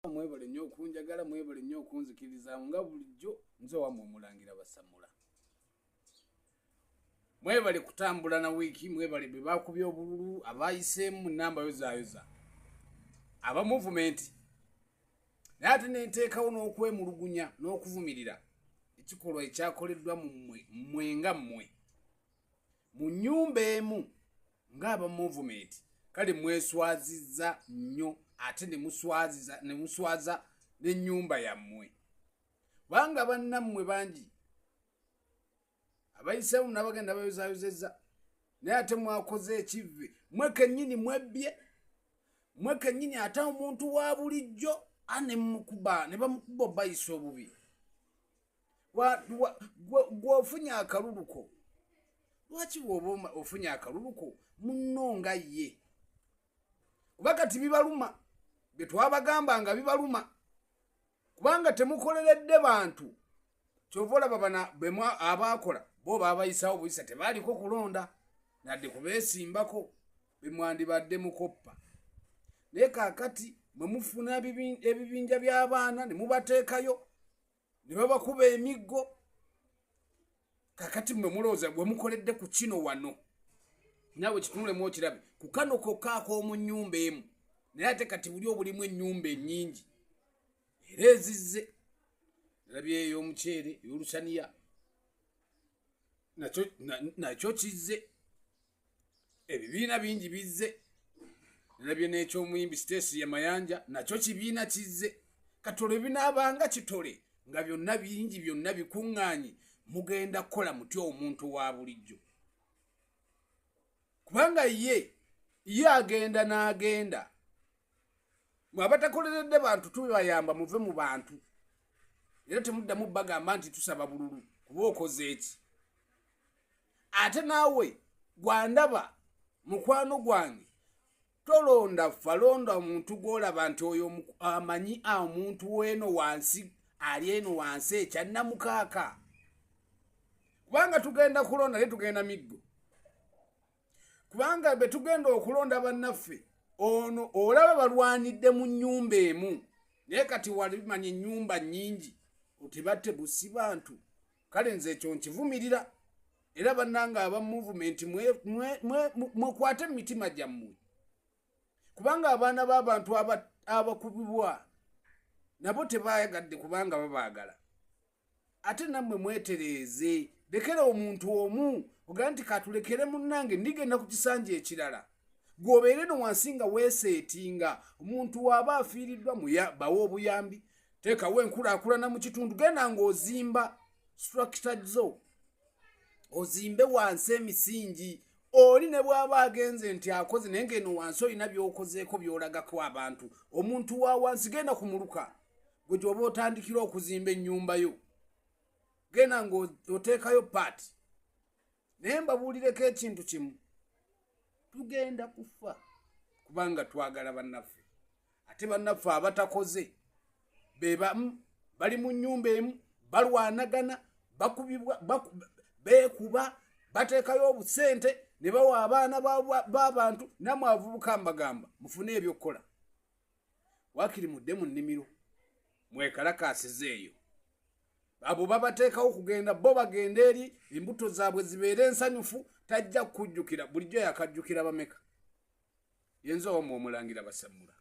mwebale nnyo okunjagala mwebale nnyo okunzikiriza nga bulijjo nze wamwe omulangira Basamula. Mwebale kutambula na wiki mwebale be bakubye obululu abayiseemu namba yozayoza aba movement naye ate nenteekawo n'okwemulugunya n'okuvumirira ekikolwa ekyakoleddwa mmwe nga mmwe mu nnyumba emu ng'aba movement kale mweswazizza nnyo ate ne muswaza n'ennyumba yammwe banga bannammwe bangi abayiseemu n'abagenda bayozaayozezza naye ate mwakoze ekivve mwe kennyini mwebbye mwe kennyini ate omuntu wa bulijjo ne bamukuba bayisa obubi gwofunye akaluluko lwaki bw'oba ofunye akaluluko munno nga ye kuba kati bibaluma bye twabagambanga bibaluma kubanga temukoleredde bantu kyova olaba bana abaakola bo baabayisawo buyisa tebaaliko kulonda nadde kubeesimbako bemwandibadde mukoppa naye kaakati mwe mufuna ebibinja by'abaana ne mubateekayo ne babakuba emiggo kaakati mwe mulowooza bwe mukoledde ku kino wano naawe kitunulemu okirabe ku kano kokka ak'omu nnyumba emu naye ate kati buli obulimu ennyumba ennyingi era ezizze nalabye ey'omuceere ey'olusaniya nakyo kizze ebibiina bingi bizze nalabye n'ekyomuyimbi Stacy ya Mayanja nakyo kibiina kizze katole binaabanga kitole nga byonna bingi byonna bikuŋŋaanye mugenda kukola mutya omuntu wa bulijjo kubanga ye agenda n'agenda mwe abatakoleredde bantu tubayamba muve mu bantu era temuddamu bagamba nti tusaba bululu kuba okoze eki ate naawe gwandaba mukwano gwange tolonda falonda omuntu gw'olaba nti oyo amanyi omuntu w'eno wansi ali eno wansi ekyannamukaaka kubanga tugenda kulonda naye tugenda miggo kubanga be tugenda okulonda bannaffe ono olaba balwanidde mu nnyumba emu naye kati walimanya ennyumba nnyingi otibatte busi bantu kale nze ekyo nkivumirira era bannanga aba movement mwekwate emitima gyammwe kubanga abaana b'abantu abakubibwa nabo tebayagadde kubanga babaagala ate nammwe mwetereeze lekera omuntu omu ogaa nti katulekere munnange ndigenda ku kisanja ekirala gwobeere no wansi nga weeseetinga omuntu waaba afiiriddwa bawe obuyambi teekawo enkulaakulana mu kitundu genda ng'ozimba structure zo ozimbe wansi emisingi oli ne bw'aba agenze nti akoze naye ngeno wansi olina by'okozeeko by'olagako abantu omuntu wa wansi genda kumuluka bwe gy'oba otandikira okuzimba ennyumba yo genda ng'oteekayo paati naye mbabuulireko ekintu kimu tugenda kufa kubanga twagala bannaffe ate bannaffe abatakoze bebamu bali mu nnyumba emu balwanagana bakubibwa beekuba bateekayo obusente ne bawa abaana b'abantu namwe abavubuka mbagamba mufune ebyokukola waakiri mudde mu nnimiro mwekalakaasize eyo abo babateekawo kugenda bo bagenda eri embuto zaabwe zibeere ensanyufu tajja kukujjukira bulijjo yakajjukira bameka yenza omwo omulangira Basamula.